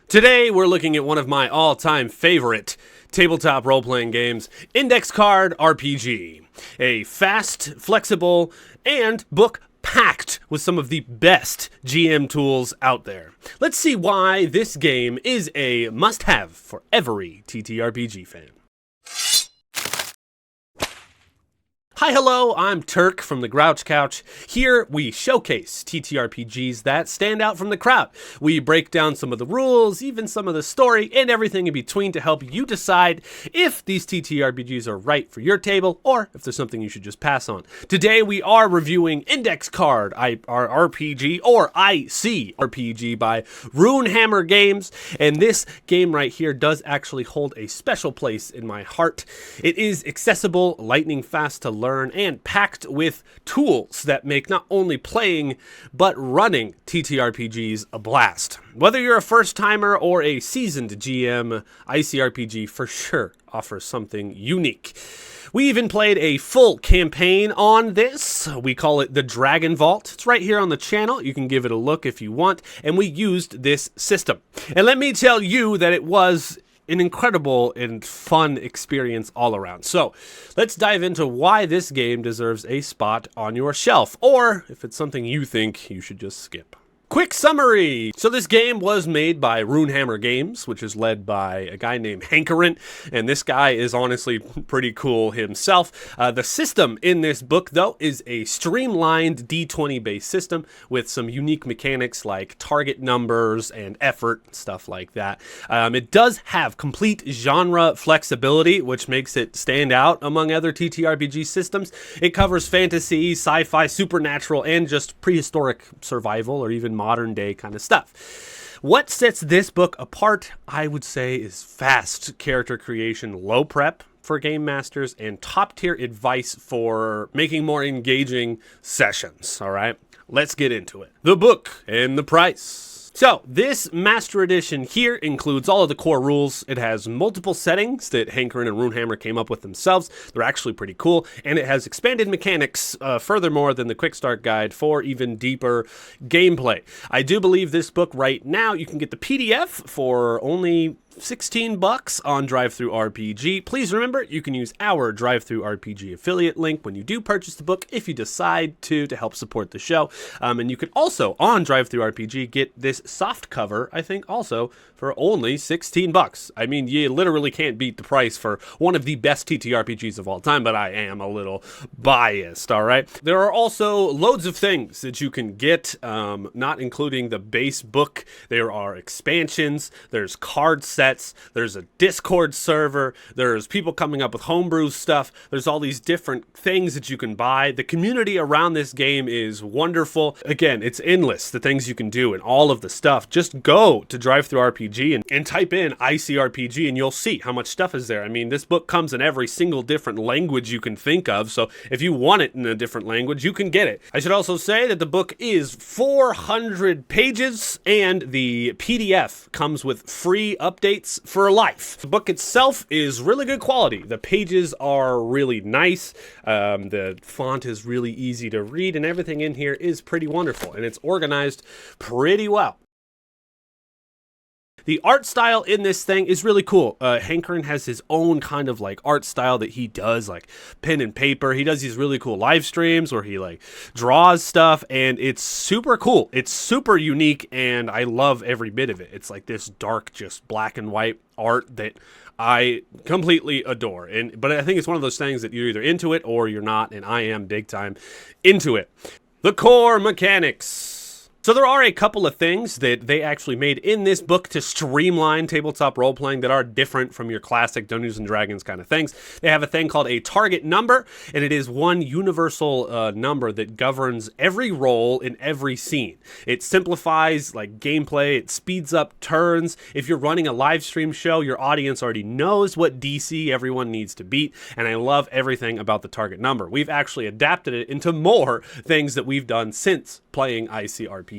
Today, we're looking at one of my all-time favorite tabletop role-playing games, Index Card RPG. A fast, flexible, and book packed with some of the best GM tools out there. Let's see why this game is a must-have for every TTRPG fan. Hi, hello, I'm Turk from the Grouch Couch. Here we showcase TTRPGs that stand out from the crowd. We break down some of the rules, even some of the story, and everything in between to help you decide if these TTRPGs are right for your table or if there's something you should just pass on. Today we are reviewing Index Card RPG or ICRPG by Runehammer Games, and this game right here does actually hold a special place in my heart. It is accessible, lightning fast to learn, and packed with tools that make not only playing but running TTRPGs a blast. Whether you're a first-timer or a seasoned GM, ICRPG for sure offers something unique. We even played a full campaign on this. We call it the Dragon Vault. It's right here on the channel. You can give it a look if you want. And we used this system. And let me tell you that it was an incredible and fun experience all around. So let's dive into why this game deserves a spot on your shelf, or if it's something you think you should just skip. Quick summary. So this game was made by Runehammer Games, which is led by a guy named Hankerin, and this guy is honestly pretty cool himself. The system in this book, though, is a streamlined D20-based system with some unique mechanics like target numbers and effort, stuff like that. It does have complete genre flexibility, which makes it stand out among other TTRPG systems. It covers fantasy, sci-fi, supernatural, and just prehistoric survival, or even modern day kind of stuff. What sets this book apart, I would say, is fast character creation, low prep for game masters, and top tier advice for making more engaging sessions. All right, let's get into it. The book and the price. So, this Master Edition here includes all of the core rules. It has multiple settings that Hankerin and Runehammer came up with themselves. They're actually pretty cool. And it has expanded mechanics, furthermore, than the Quick Start Guide for even deeper gameplay. I do believe this book right now, you can get the PDF for only $16 on DriveThruRPG. Please remember, you can use our DriveThruRPG affiliate link when you do purchase the book if you decide to help support the show. And you can also, on DriveThruRPG, get this soft cover, I think, also for only $16. I mean, you literally can't beat the price for one of the best TTRPGs of all time, but I am a little biased, all right? There are also loads of things that you can get, not including the base book. There are expansions, there's card sets, there's a Discord server, there's people coming up with homebrew stuff, there's all these different things that you can buy. The community around this game is wonderful. Again, it's endless, the things you can do and all of the stuff. Just go to DriveThruRPG and type in ICRPG and you'll see how much stuff is there. I mean, this book comes in every single different language you can think of, so if you want it in a different language, you can get it. I should also say that the book is 400 pages and the PDF comes with free updates for life. The book itself is really good quality. The pages are really nice. The font is really easy to read, and everything in here is pretty wonderful, and it's organized pretty well. The art style in this thing is really cool. Hankerin has his own kind of like art style that he does, like pen and paper. He does these really cool live streams where he like draws stuff, and it's super cool. It's super unique, and I love every bit of it. It's like this dark, just black and white art that I completely adore. But I think it's one of those things that you're either into it or you're not, and I am big time into it. The core mechanics. So there are a couple of things that they actually made in this book to streamline tabletop role-playing that are different from your classic Dungeons & Dragons kind of things. They have a thing called a target number, and it is one universal number that governs every role in every scene. It simplifies like gameplay, it speeds up turns. If you're running a live stream show, your audience already knows what DC everyone needs to beat, and I love everything about the target number. We've actually adapted it into more things that we've done since playing ICRPG.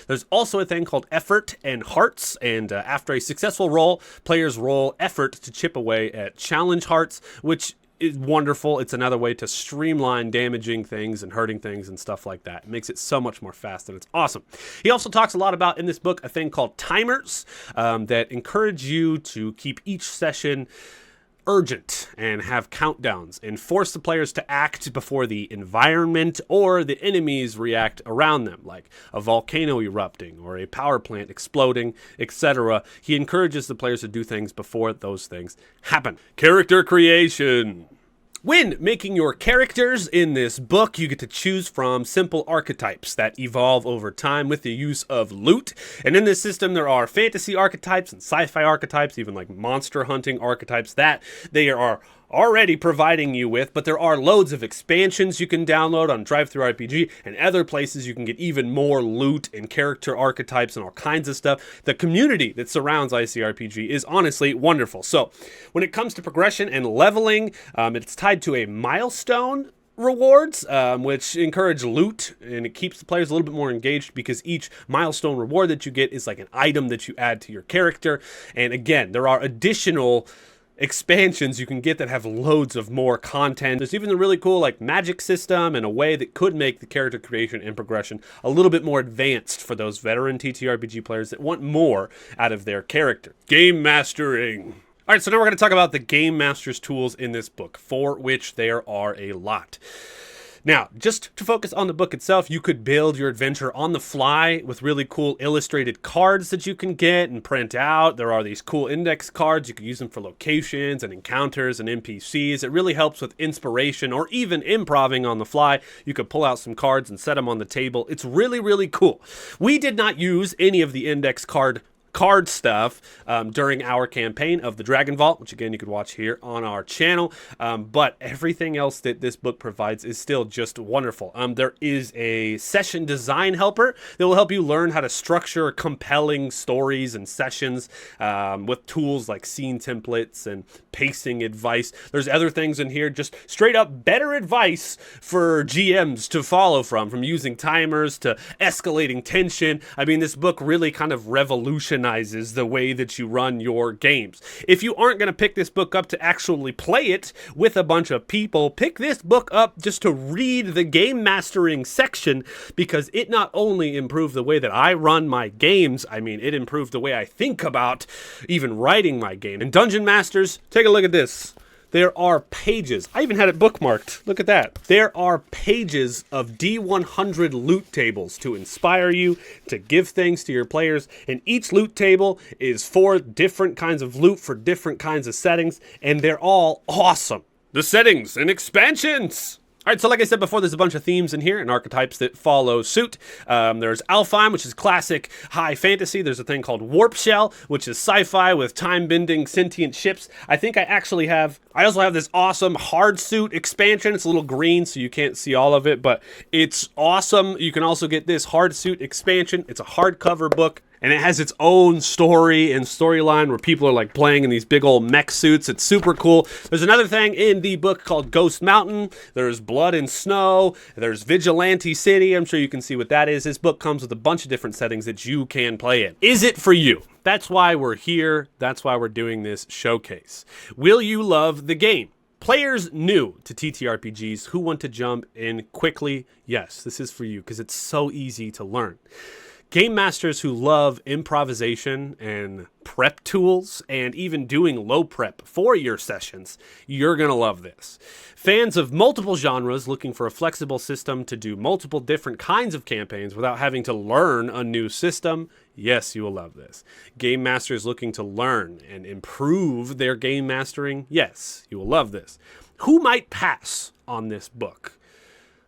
There's also a thing called effort and hearts, and after a successful roll, players roll effort to chip away at challenge hearts, which is wonderful. It's another way to streamline damaging things and hurting things and stuff like that. It makes it so much more fast, and it's awesome. He also talks a lot about, in this book, a thing called timers that encourage you to keep each session urgent and have countdowns and force the players to act before the environment or the enemies react around them, like a volcano erupting or a power plant exploding, etc. He encourages the players to do things before those things happen. Character creation. When making your characters in this book, you get to choose from simple archetypes that evolve over time with the use of loot. And in this system, there are fantasy archetypes and sci-fi archetypes, even like monster hunting archetypes that they are already providing you with, but there are loads of expansions you can download on DriveThruRPG and other places you can get even more loot and character archetypes and all kinds of stuff. The community that surrounds ICRPG is honestly wonderful. So when it comes to progression and leveling, it's tied to a milestone rewards, which encourage loot, and it keeps the players a little bit more engaged because each milestone reward that you get is like an item that you add to your character. And again, there are additional expansions you can get that have loads of more content. There's even a really cool like magic system and a way that could make the character creation and progression a little bit more advanced for those veteran TTRPG players that want more out of their character. Game mastering. All right, so now we're going to talk about the Game Master's tools in this book, for which there are a lot. Now, just to focus on the book itself, you could build your adventure on the fly with really cool illustrated cards that you can get and print out. There are these cool index cards. You can use them for locations and encounters and NPCs. It really helps with inspiration or even improving on the fly. You could pull out some cards and set them on the table. It's really, really cool. We did not use any of the index card stuff during our campaign of the Dragon Vault, which again you could watch here on our channel, but everything else that this book provides is still just wonderful. There is a session design helper that will help you learn how to structure compelling stories and sessions with tools like scene templates and pacing advice. There's other things in here, just straight up better advice for GMs to follow from using timers to escalating tension. I mean, this book really kind of revolutionizes the way that you run your games. If you aren't going to pick this book up to actually play it with a bunch of people, pick this book up just to read the game mastering section, because it not only improved the way that I run my games, I mean, it improved the way I think about even writing my game. And Dungeon Masters, take a look at this. There are pages. I even had it bookmarked. Look at that. There are pages of D100 loot tables to inspire you, to give things to your players. And each loot table is for different kinds of loot for different kinds of settings. And they're all awesome. The settings and expansions. All right, so like I said before, there's a bunch of themes in here and archetypes that follow suit. There's Alfheim, which is classic high fantasy. There's a thing called Warp Shell, which is sci-fi with time-bending sentient ships. I think I also have this awesome hard suit expansion. It's a little green, so you can't see all of it, but it's awesome. You can also get this hard suit expansion. It's a hardcover book, and it has its own story and storyline where people are like playing in these big old mech suits. It's super cool. There's another thing in the book called Ghost Mountain. There's Blood and Snow. There's Vigilante City. I'm sure you can see what that is. This book comes with a bunch of different settings that you can play in. Is it for you? That's why we're here. That's why we're doing this showcase. Will you love the game? Players new to TTRPGs who want to jump in quickly, yes, this is for you because it's so easy to learn. Game masters who love improvisation and prep tools and even doing low prep for your sessions, you're going to love this. Fans of multiple genres looking for a flexible system to do multiple different kinds of campaigns without having to learn a new system, yes, you will love this. Game masters looking to learn and improve their game mastering, yes, you will love this. Who might pass on this book?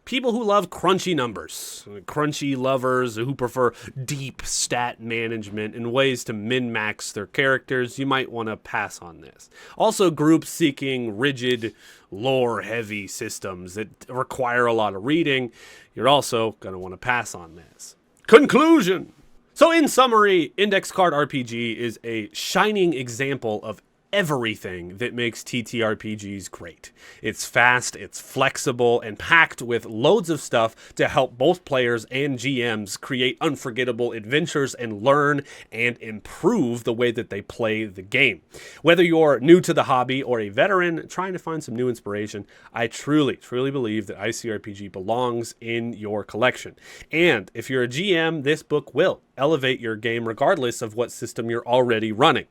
People who love crunchy numbers, crunchy lovers who prefer deep stat management and ways to min-max their characters, you might want to pass on this. Also, groups seeking rigid, lore-heavy systems that require a lot of reading, you're also going to want to pass on this. Conclusion! So in summary, Index Card RPG is a shining example of everything that makes TTRPGs great. It's fast, it's flexible, and packed with loads of stuff to help both players and GMs create unforgettable adventures and learn and improve the way that they play the game. Whether you're new to the hobby or a veteran trying to find some new inspiration, I truly believe that ICRPG belongs in your collection. And if you're a GM, this book will elevate your game regardless of what system you're already running.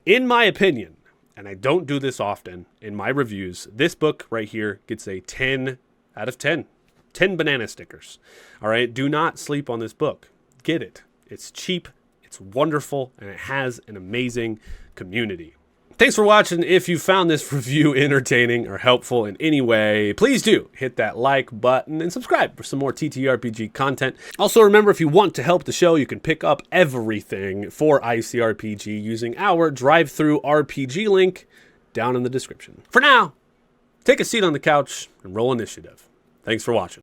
In my opinion, and I don't do this often in my reviews, this book right here gets a 10 out of 10. 10 banana stickers. All right, do not sleep on this book. Get it. It's cheap, it's wonderful, and it has an amazing community. Thanks for watching. If you found this review entertaining or helpful in any way, please do hit that like button and subscribe for some more TTRPG content. Also, remember, if you want to help the show, you can pick up everything for ICRPG using our drive-through RPG link down in the description. For now, take a seat on the couch and roll initiative. Thanks for watching.